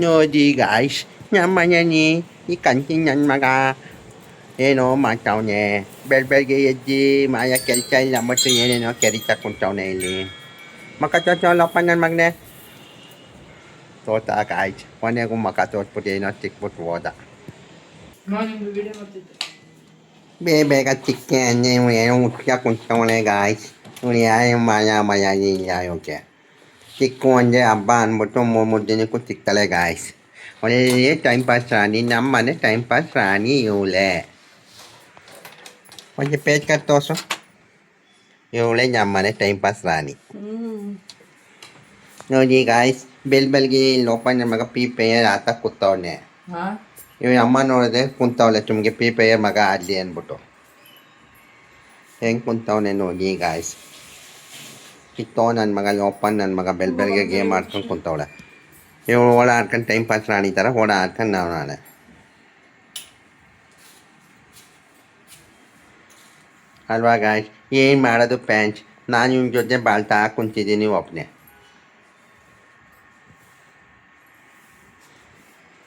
ನೋಡಿ ಗಾಯ್ಸ್, ನಮ್ಮ ಮನೆಯಲ್ಲಿ ಈ ಕಂಚಿನ ನನ್ನ ಮಗ ಏನೋ ಮಾಡ್ತಾವನೆ. ಬೆಳಗ್ಗೆ ಎದ್ದು ಮಾಯ ಕೆಲಸ ಇಲ್ಲ ಮತ್ತು ಏನೇನೋ ಕೆರಿತಾ ಕುಂತವನೆ ಇಲ್ಲಿ. ಮಕ್ಕ ತೋರ್ಸೋಲ್ಲಪ್ಪ ನನ್ನ ಮಗನೇ. ತೋತ ಗಾಯ್ಸ್, ಕೊನೆಗೂ ಮಕ್ಕ ತೋರ್ಸ್ಬಿಟ್ಟು ಏನೋ ಸಿಕ್ಬಿಟ್ಟು ಹೋದ. ಬೇಗ ಚಿಕ್ಕೆ ನೀವು ಏನೋ ಹುಟ್ಟ ಕುಂತವನೆ ಗಾಯ್ಸ್. ಇವನು ಯಾವ ಮಯ ಯಾಕೆ ಚಿಕ್ಕು ಅಂದರೆ ಹಬ್ಬ ಅಂದ್ಬಿಟ್ಟು ಮೂರು ದಿನಕ್ಕೂ ಸಿಗ್ತಾಳೆ ಗಾಯ್ಸ್. ಒಳ್ಳೆ ಟೈಮ್ ಪಾಸ್ ರಾಣಿ, ನಮ್ಮ ಮನೆ ಟೈಮ್ ಪಾಸ್ ರಾಣಿ ಇವಳೆ. ಒಂದು ಪೇಜ್ ಕಟ್ ತೋರ್ಸು. ಇವಳೆ ನಮ್ಮ ಮನೆ ಟೈಮ್ ಪಾಸ್ ರಾಣಿ. ನೋಡಿ ಗಾಯ್ಸ್, ಬೆಲ್ಗೆ ಲೋಪ ನನ್ನ ಮಗ ಪಿ ಪೇಯರ್ ಆತ ಕೂತವನೆ. ಇವ ಅಮ್ಮ ನೋಡಿದ್ರೆ ಕುಂತವಳೆ ತುಮ್ಗೆ ಪಿ ಪೇಯರ್ ಮಗ ಆಡಲಿ ಅಂದ್ಬಿಟ್ಟು. ಹೆಂಗೆ ಕುಂತವನೆ ನೋಡಿ ಗಾಯ್ಸ್. ಕಿತ್ತೋ ನನ್ನ ಮಗ ಲೋಪ ನನ್ನ ಮಗ ಬೆಳಗ್ಗೆ ಗೇಮ್ ಆಡ್ಕೊಂಡು ಕುಂತವಳೆ. ಇವಳು ಓಡ ಆಡ್ಕೊಂಡು ಟೈಮ್ ಪಾಸ್ ರಾಣಿ ಥರ ಓಡ ಆಡ್ಕೊಂಡು ನಾವು ನಾಳೆ ಅಲ್ವಾ ಗಾಯ್ಸ್. ಏನು ಮಾಡೋದು ಪ್ಯಾಂಚ್, ನಾನು ಇವ್ನ ಜೊತೆ ಬಾಳ್ತಾ ಕುಂತಿದ್ದೀನಿ ಒಬ್ಬನೇ.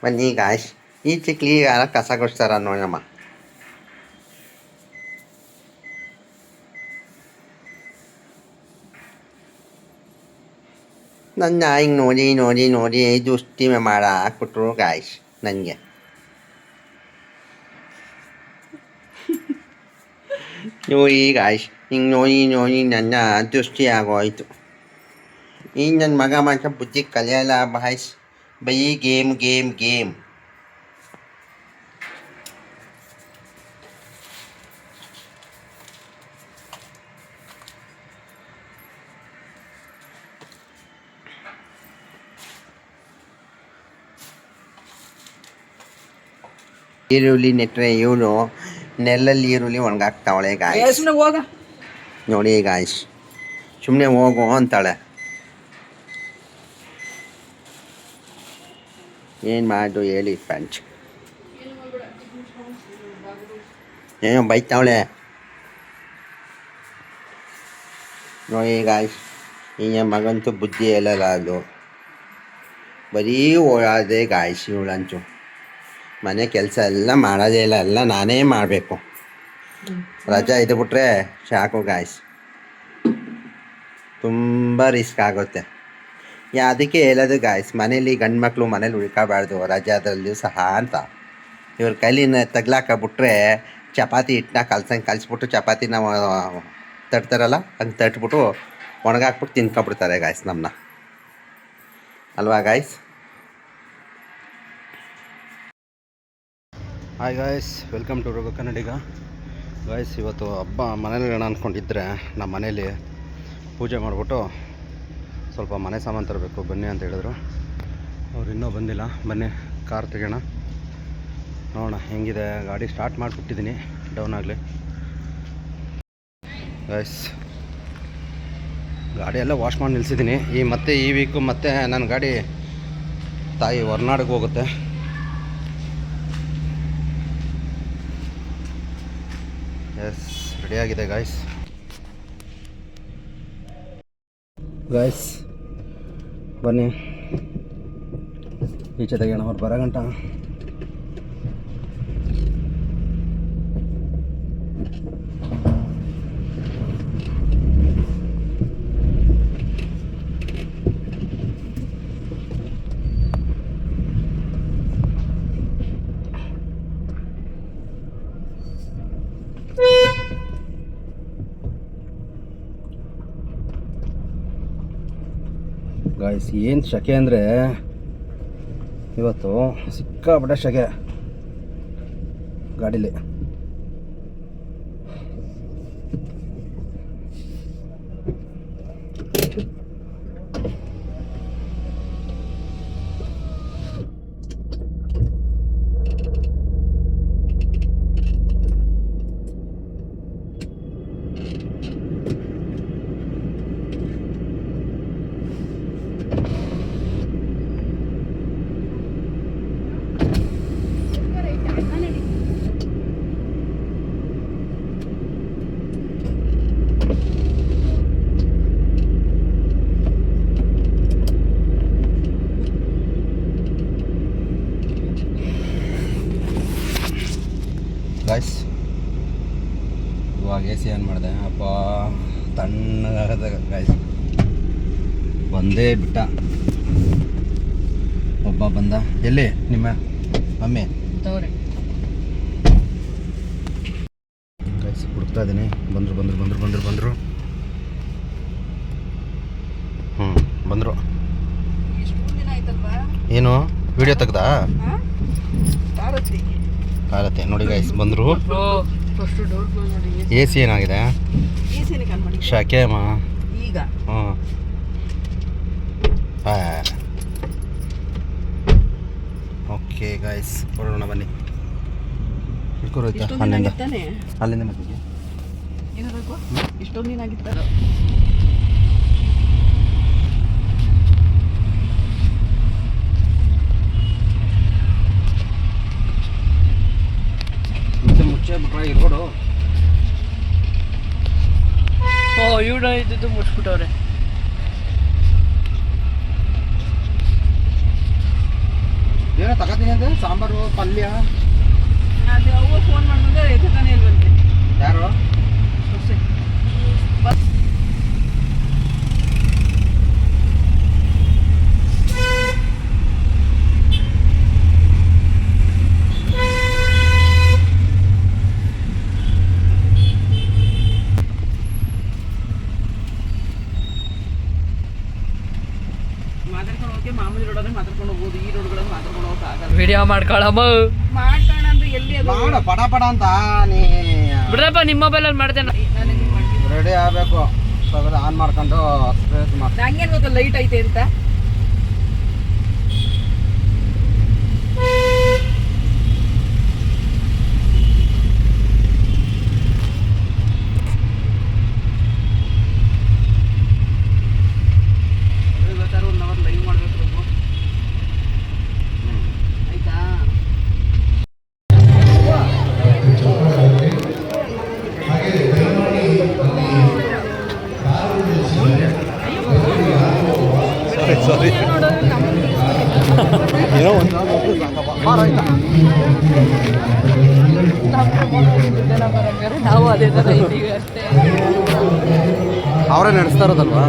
ಬನ್ನಿ ಗಾಯ್ಸ್, ಈ ಚಿಕ್ಲಿ ಯಾರ ಕಸ ಗುಡಿಸ್ತಾರ ನೋಡಮ್ಮ. ನನ್ನ ಹಿಂಗೆ ನೋಡಿ ನೋಡಿ ನೋಡಿ ದುಸ್ತಿ ಮಾಡ ಹಾಕ್ಬಿಟ್ರು ಗಾಯ್ಸ್ ನನಗೆ. ನೋಡಿ ಗಾಯ್ಸ್, ಹಿಂಗೆ ನೋಡಿ ನೋಡಿ ನನ್ನ ದೃಷ್ಟಿ ಆಗೋಯ್ತು. ಈಗ ನನ್ನ ಮಗ ಮಾತ್ರ ಬುದ್ಧಿ ಕಲಿಯಲ್ಲ ಬಾಯ್ಸ್. ಬರೀ ಗೇಮ್ ಗೇಮ್ ಗೇಮ್. ಈರುಳ್ಳಿ ನೆಟ್ಟರೆ ಇವಳು ನೆಲ್ಲಲ್ಲಿ ಈರುಳ್ಳಿ ಒಣಗಾಕ್ತಾವಳೆ ಗಾಯ್ಸ್. ನೋಡಿ ಗಾಯ್ಸ್, ಸುಮ್ಮನೆ ಹೋಗು ಅಂತಾಳೆ. ಏನು ಮಾಡು ಹೇಳಿ ಪಂಚ್. ಏನೋ ಬೈತಾವಳೆ ನೋಡಿ ಗಾಯ್ಸ್. ಈಗ ಮಗಂತೂ ಬುದ್ಧಿ ಹೇಳಲ್ಲ. ಅದು ಬರೀ ಓಡಾದೆ ಗಾಯ್ಸ್. ಇವಳಂತೂ ಮನೆ ಕೆಲಸ ಎಲ್ಲ ಮಾಡೋದೇ ಇಲ್ಲ, ಎಲ್ಲ ನಾನೇ ಮಾಡಬೇಕು. ರಜಾ ಇದ್ಬಿಟ್ರೆ ಸಾಕು ಗಾಯ್ಸ್, ತುಂಬ ರಿಸ್ಕ್ ಆಗುತ್ತೆ. ಅದಕ್ಕೆ ಹೇಳೋದು ಗಾಯ್ಸ್, ಮನೇಲಿ ಗಂಡು ಮಕ್ಕಳು ಮನೇಲಿ ಉಳ್ಕೋಬಾರ್ದು ರಜಾದಲ್ಲಿಯೂ ಸಹ ಅಂತ. ಇವ್ರ ಕೈಲಿನ ತಗ್ಲಾಕಬಿಟ್ರೆ ಚಪಾತಿ ಹಿಟ್ಟನ್ನ ಕಲಿಸ್ಬಿಟ್ಟು ಚಪಾತಿನ ತಟ್ತಾರಲ್ಲ ಹಂಗೆ ತಟ್ಬಿಟ್ಟು ಒಣಗಾಕ್ಬಿಟ್ಟು ತಿನ್ಕೊಬಿಡ್ತಾರೆ ಗಾಯ್ಸ್ ನಮ್ಮನ್ನ, ಅಲ್ವಾ guys. Hi guys, welcome to ರೋಗ ಕನ್ನಡಿಗ ಗಾಯ್ಸ್. ಇವತ್ತು ಹಬ್ಬ ಮನೇಲಿ ಇರೋಣ ಅಂದ್ಕೊಂಡಿದ್ರೆ ನಮ್ಮ ಮನೇಲಿ ಪೂಜೆ ಮಾಡಿಬಿಟ್ಟು ಸ್ವಲ್ಪ ಮನೆ ಸಾಮಾನು ತರಬೇಕು ಬನ್ನಿ ಅಂತ ಹೇಳಿದ್ರು. ಅವ್ರು ಇನ್ನೂ ಬಂದಿಲ್ಲ. ಬನ್ನಿ ಕಾರ್ ತೆಗೋಣ, ನೋಡೋಣ ಹೆಂಗಿದೆ. ಗಾಡಿ ಸ್ಟಾರ್ಟ್ ಮಾಡಿಬಿಟ್ಟಿದ್ದೀನಿ, ಡೌನ್ ಆಗಲಿ ಗಾಯ್ಸ್. ಗಾಡಿ ಎಲ್ಲ ವಾಶ್ ಮಾಡಿ ನಿಲ್ಲಿಸಿದ್ದೀನಿ. ಮತ್ತೆ ಈ ವೀಕು ಮತ್ತೆ ನನ್ನ ಗಾಡಿ ತಾಯಿ ಹೊರನಾಡಿಗೆ ಹೋಗುತ್ತೆ. ಎಸ್, ರೆಡಿಯಾಗಿದೆ ಗಾಯ್ಸ್. ಬನ್ನಿ ಈಚೆ ತೆಗೋಣ, ಅವ್ರು ಬರೋ ಗಂಟ. ಗಾಯ್ಸ್, ಏನು ಶಕೆ ಅಂದರೆ ಇವತ್ತು ಸಿಕ್ಕಾಪಟ್ಟೆ ಶಕೆ ಗಾಡೀಲಿ. AC ಆನ್ ಮಾಡಿದೆ. ಅಪ್ಪ ತಣ್ಣಗಾಗದ ಗಾಯ್ಸ್. ಬಂದೇ ಬಿಟ್ಟ ಒಬ್ಬ ಬಂದ. ಎಲ್ಲಿ ನಿಮ್ಮ ಮಮ್ಮಿ ಗಾಯ್ಸ್ ಹುಡುಕ್ತಾ ಇದ್ದೀನಿ. ಬಂದರು ಬಂದರು. ಏನು ವಿಡಿಯೋ ತೆಗ್ದಾ? ಕಾರತ್ತೆ ನೋಡಿ ಗಾಯ್ಸ್ ಬಂದರು. AC ಏನಾಗಿದೆ? ಶಾಕೆ ಅಮ್ಮ ಈಗ. ಹಾಂ ಓಕೆ ಗಾಯ್ಸ್ ಬರೋಣ ಬನ್ನಿ. ಇಟ್ಕೊರೋಯ್ತಾ ಅಲ್ಲಿಂದ ಮತ್ತೆ ಇಷ್ಟೊಂದು ದಿನ ಮುಚ್ಚೆ ಬಿಟ್ರೆ ಇರ್ಬೋದು. ಇವ್ರು ಇದ್ದು ಮುಚ್ಬಿಟ್ಟವ್ರೆ. ಏನೋ ತಗೋತೀನಿ ಅಂದ್ರೆ ಸಾಂಬಾರು ಪಲ್ಯ. ಅದು ಅವ್ವ ಫೋನ್ ಮಾಡಿದ್ರೆ ಎತ್ತತಾನೆ ಇಲ್ವಂತೆ. ಯಾರು? ಮಾತಾಡ್ಕೊಂಡು ಹೋಗಿ ಮಾಮೂಲಿ ರೋಡಲ್ಲಿ ಮಾತಾಡ್ಕೊಂಡು ಹೋಗ್ಬೋದು. ಈ ರೋಡ್ಗಳಲ್ಲಿ ಮಾತಾಡ್ಕೊಂಡು ಹೋಗಕ್ಕಾಗಲ್ಲ. ವಿಡಿಯೋ ಮಾಡ್ಕೊಳಮ್ಮ ಮಾಡ್ಕೊಂಡ್ರೆ ಎಲ್ಲಿ ಅದು ಮಾಡ ಪಡ ಪಡ ಅಂತ ನೀ ಬಿಡ್ರಪ್ಪ. ನಿಮ್ಮ ಮೊಬೈಲಲ್ಲಿ ಮಾಡ್ತೇನೆ. ರೆಡಿ ಆಗಬೇಕು. ಆನ್ ಮಾಡ್ಕೊಂಡು ಸ್ಪ್ರೇಸ್ ಮಾಡಿ. ಹಂಗೇನು ಗೊತ್ತ ಲೈಟ್ ಐತೆ ಅಂತ. ಸಾರಿ ಏನೋ ಒಂದು ನಾವು ಅದೇ ಥರ ಇದ್ದೀವಿ ಅಷ್ಟೇ. ಅವರೇ ನಡೆಸ್ತಾ ಇರೋದಲ್ವಾ?